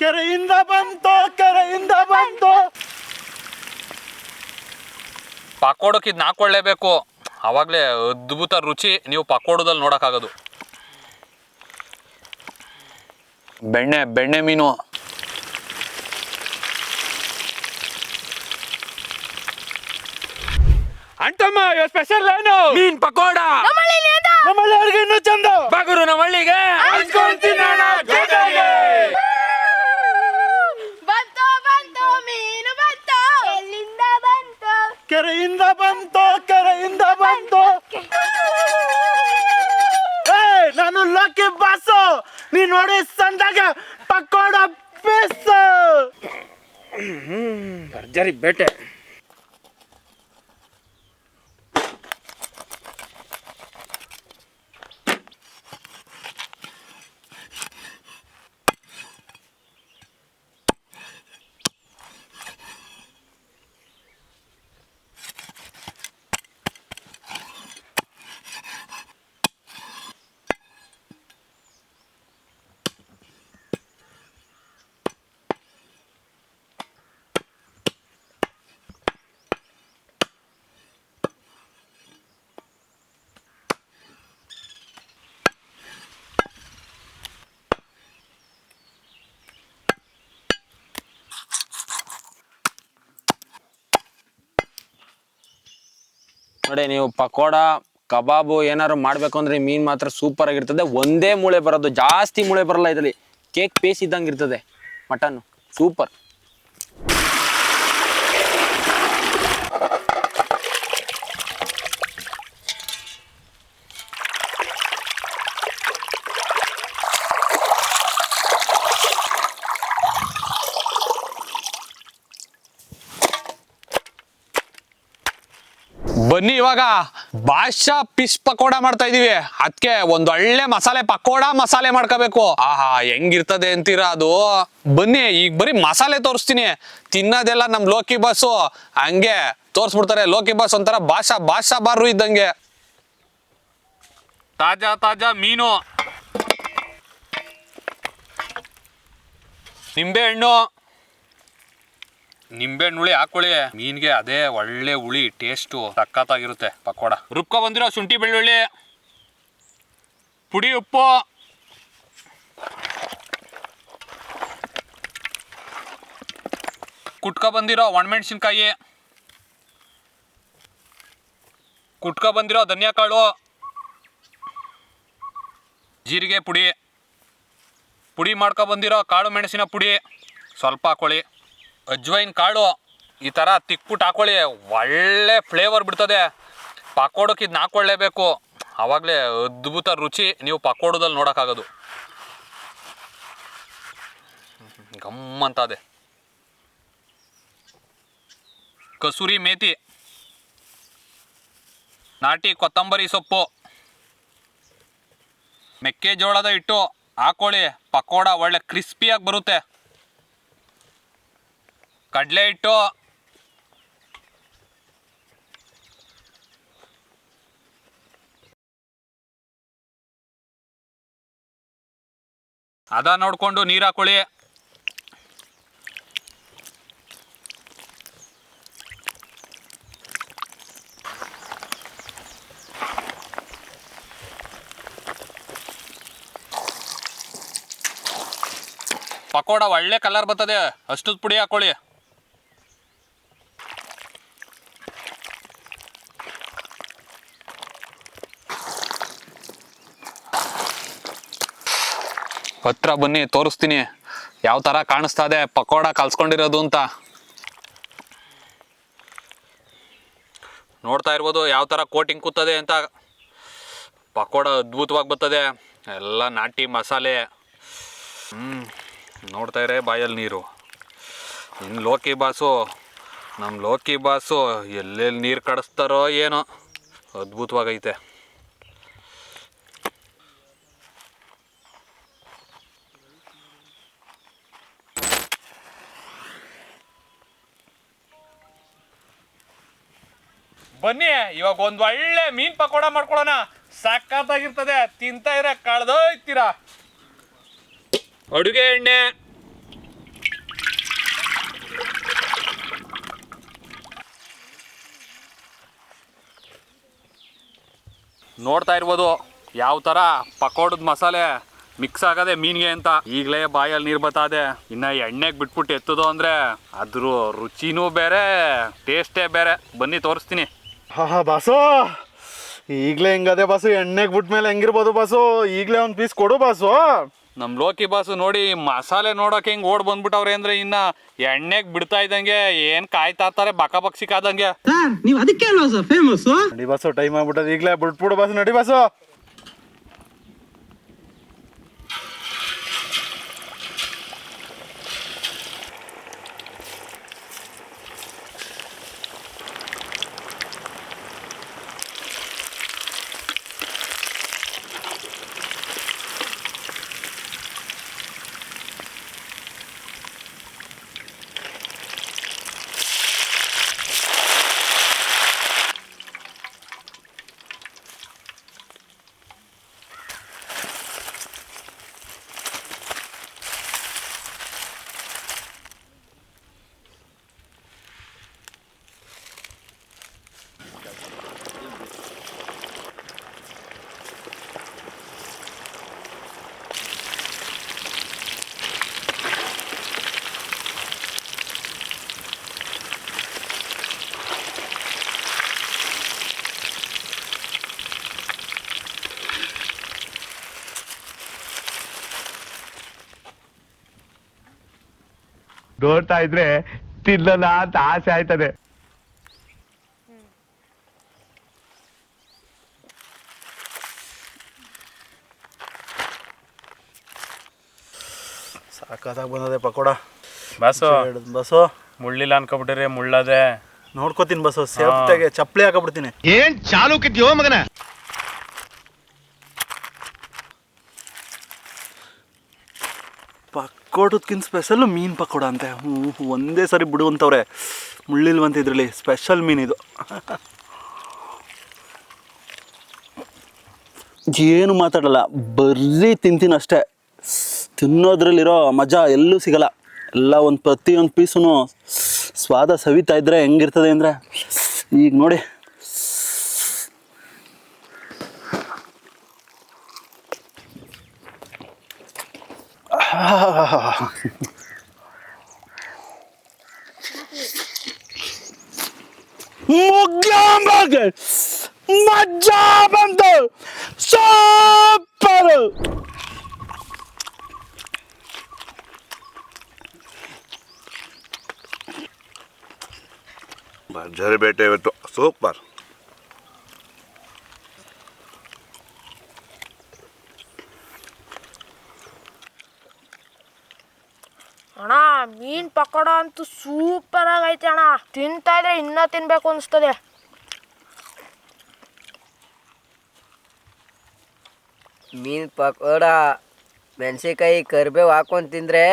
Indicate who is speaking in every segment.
Speaker 1: ಕೆರೆಯಿಂದ ಬಂತು
Speaker 2: ಪಕೋಡಕ್ಕೆ ಇದನ್ನ ಹಾಕೊಳ್ಳೇಬೇಕು, ಅವಾಗಲೇ ಅದ್ಭುತ ರುಚಿ ನೀವು ಪಕೋಡದಲ್ಲಿ ನೋಡೋಕ್ಕಾಗೋದು. ಬೆಣ್ಣೆ ಮೀನು,
Speaker 3: ಅಂತಮ್ಮ ಸ್ಪೆಷಲ್ ಏನು?
Speaker 2: ಮೀನ್ ಪಕೋಡ
Speaker 1: ನಮ್ಮಲ್ಲಿ ಅಡುಗೆ ಇನ್ನೂ ಚಂದ.
Speaker 3: ಬಗುರು ನಮ್ಮಳ್ಳಿಗೆ
Speaker 4: ಬಂತು ಮೀನು ಬಂತು. ಎಲ್ಲಿಂದ ಬಂತು?
Speaker 1: ಕೆರೆಯಿಂದ ಬಂತು. ನಾನು ಲಕ್ಕಿ ಬಾಸು, ನೀ ನೋಡಿ ಸಂದಾಗ ಪಕೋಡ ಪೀಸ್.
Speaker 3: ಭರ್ಜರಿ ಬೇಟೆ.
Speaker 5: ನೋಡಿ, ನೀವು ಪಕೋಡ ಕಬಾಬು ಏನಾದ್ರು ಮಾಡ್ಬೇಕು ಅಂದ್ರೆ ಮೀನ್ ಮಾತ್ರ ಸೂಪರ್ ಆಗಿರ್ತದೆ. ಒಂದೇ ಮೂಳೆ ಬರೋದು, ಜಾಸ್ತಿ ಮೂಳೆ ಬರಲ್ಲ ಇದರಲ್ಲಿ. ಕೇಕ್ ಪೀಸ್ ಇದ್ದಂಗೆ ಇರ್ತದೆ ಮಟನ್, ಸೂಪರ್.
Speaker 2: ಬನ್ನಿ ಇವಾಗ ಬಾದ್ಶಾ ಫಿಶ್ ಪಕೋಡ ಮಾಡ್ತಾ ಇದೀವಿ. ಅದಕ್ಕೆ ಒಂದ್ ಒಳ್ಳೆ ಮಸಾಲೆ ಮಾಡ್ಕೋಬೇಕು. ಆಹಾ, ಹೆಂಗಿರ್ತದೆ ಅಂತೀರಾ ಅದು. ಬನ್ನಿ ಈಗ ಬರೀ ಮಸಾಲೆ ತೋರಿಸ್ತೀನಿ, ತಿನ್ನೋದೆಲ್ಲ ನಮ್ ಲೋಕಿ ಬಾಸು ಹಂಗೆ ತೋರ್ಸ್ಬಿಡ್ತಾರೆ. ಲೋಕಿ ಬಾಸ್ ಒಂಥರ ಬಾದ್ಶಾ ಬಾರು ಇದ್ದಂಗೆ. ತಾಜಾ ಮೀನು, ನಿಂಬೆ ಹುಳಿ ಹಾಕೊಳ್ಳಿ ಮೀನ್ಗೆ, ಅದೇ ಒಳ್ಳೆ ಹುಳಿ ಟೇಸ್ಟು ಸಖತ್ತಾಗಿರುತ್ತೆ ಪಕೋಡ. ರುಬ್ಕೊ ಬಂದಿರೋ ಶುಂಠಿ ಬೆಳ್ಳುಳ್ಳಿ, ಪುಡಿ ಉಪ್ಪು, ಕುಟ್ಕೊ ಬಂದಿರೋ ಒಣಮೆಣಸಿನ್ಕಾಯಿ, ಕುಟ್ಕೊ ಬಂದಿರೋ ಧನಿಯಾ ಕಾಳು, ಜೀರಿಗೆ ಪುಡಿ ಮಾಡ್ಕೊ ಬಂದಿರೋ ಕಾಳು ಮೆಣಸಿನ ಪುಡಿ ಸ್ವಲ್ಪ ಹಾಕೊಳ್ಳಿ. ಅಜ್ವೈನ್ ಕಾಳು ಈ ಥರ ತಿಕ್ಬಿಟ್ಟು ಹಾಕೊಳ್ಳಿ, ಒಳ್ಳೆ ಫ್ಲೇವರ್ ಬಿಡ್ತದೆ. ಪಕೋಡಕ್ಕೆ ಇದನ್ನ ಹಾಕೊಳ್ಳೇಬೇಕು, ಆವಾಗಲೇ ಅದ್ಭುತ ರುಚಿ ನೀವು ಪಕೋಡದಲ್ಲಿ ನೋಡೋಕ್ಕಾಗೋದು. ಗಮ್ಮಂತದೆ. ಕಸೂರಿ ಮೇಥಿ, ನಾಟಿ ಕೊತ್ತಂಬರಿ ಸೊಪ್ಪು, ಮೆಕ್ಕೆಜೋಳದ ಹಿಟ್ಟು ಹಾಕೊಳ್ಳಿ, ಪಕೋಡ ಒಳ್ಳೆ ಕ್ರಿಸ್ಪಿಯಾಗಿ ಬರುತ್ತೆ. ಕಡಲೆ ಹಿಟ್ಟು, ಅದ ನೋಡಿಕೊಂಡು ನೀರು ಹಾಕೊಳ್ಳಿ. ಪಕೋಡ ಒಳ್ಳೆ ಕಲರ್ ಬರ್ತದೆ, ಅಷ್ಟು ಪುಡಿ ಹಾಕೊಳ್ಳಿ. ಹತ್ರ ಬನ್ನಿ, ತೋರಿಸ್ತೀನಿ ಯಾವ ಥರ ಕಾಣಿಸ್ತಾ ಇದೆ ಪಕೋಡ ಕಲ್ಸ್ಕೊಂಡಿರೋದು ಅಂತ. ನೋಡ್ತಾ ಇರ್ಬೋದು ಯಾವ ಥರ ಕೋಟಿಂಗ್ ಕೂತದೆ ಅಂತ. ಪಕೋಡ ಅದ್ಭುತವಾಗಿ ಬರ್ತದೆ, ಎಲ್ಲ ನಾಟಿ ಮಸಾಲೆ. ನೋಡ್ತಾ ಇರೇ ಬಾಯಲ್ಲಿ ನೀರು. ಇನ್ನು ನಮ್ಮ ಲೋಕಿ ಬಾಸು ಎಲ್ಲೆಲ್ಲಿ ನೀರು ಕಡಿಸ್ತಾರೋ ಏನೋ, ಅದ್ಭುತವಾಗೈತೆ. ಬನ್ನಿ ಇವಾಗ ಒಂದು ಒಳ್ಳೆ ಮೀನ್ ಪಕೋಡ ಮಾಡ್ಕೊಳ್ಳೋಣ, ಸಖತ್ತಾಗಿರ್ತದೆ. ತಿಂತಾ ಇರ ಕಳ್ದೋಯ್ತೀರಾ. ಅಡುಗೆ ಎಣ್ಣೆ, ನೋಡ್ತಾ ಇರ್ಬೋದು ಯಾವ ಥರ ಪಕೋಡದ ಮಸಾಲೆ ಮಿಕ್ಸ್ ಆಗದೆ ಮೀನಿಗೆ ಅಂತ. ಈಗಲೇ ಬಾಯಲ್ಲಿ ನೀರು ಬತ್ತಾದೆ. ಇನ್ನು ಎಣ್ಣೆಗೆ ಬಿಟ್ಬಿಟ್ಟು ಎತ್ತದೋ ಅಂದರೆ ಅದ್ರ ರುಚಿನೂ ಬೇರೆ, ಟೇಸ್ಟೇ ಬೇರೆ. ಬನ್ನಿ ತೋರಿಸ್ತೀನಿ.
Speaker 1: ಹಾ ಬಾಸು, ಈಗಲೇ ಹಿಂಗದೆ ಬಾಸು. ಎಣ್ಣೆಗೆ ಬಿಟ್ಮೇಲೆ ಹೆಂಗಿರ್ಬೋದು ಬಾಸು? ಈಗಲೇ ಒಂದು ಪೀಸ್ ಕೊಡು ಬಾಸು.
Speaker 2: ನಮ್ಮ ಲೋಕಿ ಬಾಸು ನೋಡಿ ಮಸಾಲೆ ನೋಡೋಕೆ ಹಿಂಗೆ ಓಡ್ ಬಂದ್ಬಿಟ್ಟವ್ರೆ ಅಂದರೆ ಇನ್ನು ಎಣ್ಣೆಗೆ ಬಿಡ್ತಾ ಇದ್ದಂಗೆ ಏನು ಕಾಯ್ತಾ ಇರ್ತಾರೆ ಬಕ ಬಕ್ಸಿಕಾದಂಗೆ.
Speaker 6: ಸರ್ ನೀವು ಅದಕ್ಕೆ ಅಲ್ವಾ ಸರ್ ಫೇಮಸ್?
Speaker 1: ನಡಿ ಬಾಸು, ಟೈಮ್ ಆಗ್ಬಿಟ್ಟದ. ಈಗಲೇ ಬಿಟ್ಬಿಡು ಬಾಸು, ನಡಿ ಬಾಸು.
Speaker 7: ನೋಡ್ತಾ ಇದ್ರೆ ತಿನ್ನಲ್ಲ ಅಂತ ಆಸೆ ಆಯ್ತದೆ.
Speaker 1: ಸಾಕಾದಾಗ ಬಂದದೆ ಪಕೋಡ
Speaker 3: ಬಾಸು
Speaker 1: ಬಾಸು.
Speaker 3: ಮುಳ್ಳಿಲ್ಲ ಅನ್ಕೊಬಿಟ್ರೆ ಮುಳ್ಳದೆ.
Speaker 1: ನೋಡ್ಕೋತೀನಿ ಬಾಸು, ಸೇಫ್ಟಿಯಾಗಿ ಚಪ್ಪಲಿ ಹಾಕಬಿಡ್ತೀನಿ.
Speaker 7: ಏನ್ ಚಾಲೂಕಿದ್ಯೋ ಮಗನ?
Speaker 1: ಪಕೋಡದ್ಕಿಂತ ಸ್ಪೆಷಲ್ ಮೀನು ಪಕೋಡ ಅಂತೆ. ಒಂದೇ ಸರಿ ಬಿಡುವಂತವ್ರೆ. ಮುಳ್ಳಿಲ್ವಂತ ಇದ್ರಲ್ಲಿ ಸ್ಪೆಷಲ್ ಮೀನು ಇದು. ಏನು ಮಾತಾಡಲ್ಲ, ಬರೀ ತಿಂತೀನಿ ಅಷ್ಟೇ. ತಿನ್ನೋದ್ರಲ್ಲಿರೋ ಮಜಾ ಎಲ್ಲೂ ಸಿಗಲ್ಲ. ಎಲ್ಲ ಪ್ರತಿಯೊಂದು ಪೀಸು ಸ್ವಾದ ಸವಿತಾ ಇದ್ರೆ ಹೆಂಗಿರ್ತದೆ ಅಂದರೆ ಈಗ ನೋಡಿ. ಮಜಾ ಬಂತು, ಸೂಪರ್.
Speaker 8: ಭರ್ಜರಿ ಬೇಟೆ ಇವತ್ತು, ಸೂಪರ್.
Speaker 4: ಅಣ್ಣ ಮೀನ್ ಪಕೋಡ ಅಂತೂ ಸೂಪರ್ ಆಗೈತೆ ಅಣ್ಣ. ತಿಂತಾ ಇದ್ರೆ ಇನ್ನೂ ತಿನ್ಬೇಕು ಅನಿಸ್ತದೆ.
Speaker 9: ಮೀನು ಪಕೋಡ ಮೆಣಸಿನ್ಕಾಯಿ ಕರಿಬೇವು ಹಾಕೊಂಡು ತಿಂದರೆ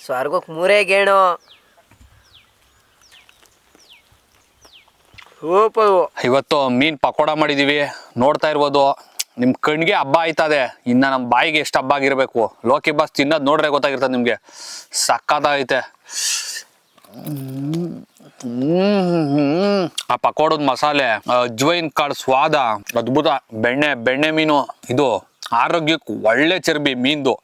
Speaker 9: ಸ್ವರ್ಗಕ್ಕೆ ಮೂರೇ ಗೇಣು. ಸೂಪರು.
Speaker 2: ಇವತ್ತು ಮೀನು ಪಕೋಡ ಮಾಡಿದ್ದೀವಿ, ನೋಡ್ತಾ ಇರ್ಬೋದು. ನಿಮ್ಮ ಕಣ್ಣಿಗೆ ಹಬ್ಬ ಆಯ್ತದೆ, ಇನ್ನು ನಮ್ಮ ಬಾಯಿಗೆ ಎಷ್ಟು ಹಬ್ಬ ಆಗಿರಬೇಕು. ಲೋಕಿ ಬಾಸ್ ತಿನ್ನೋದು ನೋಡ್ರೆ ಗೊತ್ತಾಗಿರ್ತದೆ ನಿಮಗೆ. ಸಕ್ಕತ್ತಾಗೈತೆ. ಆ ಪಕೋಡದ ಮಸಾಲೆ, ಅಜ್ವೈನ್ ಕಾಳು ಸ್ವಾದ ಅದ್ಭುತ. ಬೆಣ್ಣೆ ಮೀನು ಇದು ಆರೋಗ್ಯಕ್ಕೆ ಒಳ್ಳೆ ಚರ್ಬಿ ಮೀನ್ದು.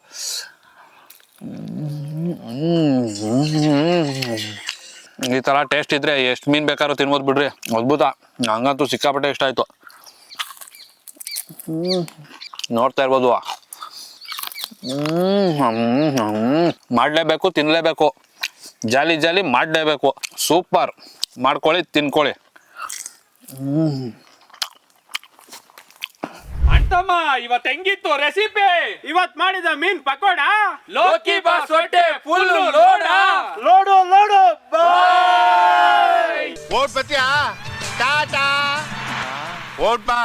Speaker 2: ಈ ಥರ ಟೇಸ್ಟ್ ಇದ್ರೆ ಎಷ್ಟು ಮೀನು ಬೇಕಾದ್ರೂ ತಿನ್ಬೋದು ಬಿಡ್ರಿ, ಅದ್ಭುತ. ಹಂಗಂತೂ ಸಿಕ್ಕಾಪಟ್ಟೆ ಇಷ್ಟ ಆಯ್ತು. ನೋಡ್ತಾ ಇರ್ಬೋದು. ಮಾಡಲೇಬೇಕು, ತಿನ್ನಲೇಬೇಕು. ಜಾಲಿ ಮಾಡಲೇಬೇಕು. ಸೂಪರ್. ಮಾಡ್ಕೊಳ್ಳಿ, ತಿನ್ಕೊಳ್ಳಿ.
Speaker 3: ಅಂತಮ್ಮ ಇವತ್ತು ಹೆಂಗಿತ್ತು ರೆಸಿಪಿ? ಇವತ್ ಮಾಡಿದ ಮೀನ್ ಪಕೋಡ ಲೋಕಿ ಬಾಸ್ ಹೊಟ್ಟೆ ಫುಲ್ ಲೋಡ.
Speaker 1: Load load.
Speaker 8: ಓಟ್ ಬತ್ತೀಯಾ? ಟಾಟಾ. ಓಟ್ ಬಾ.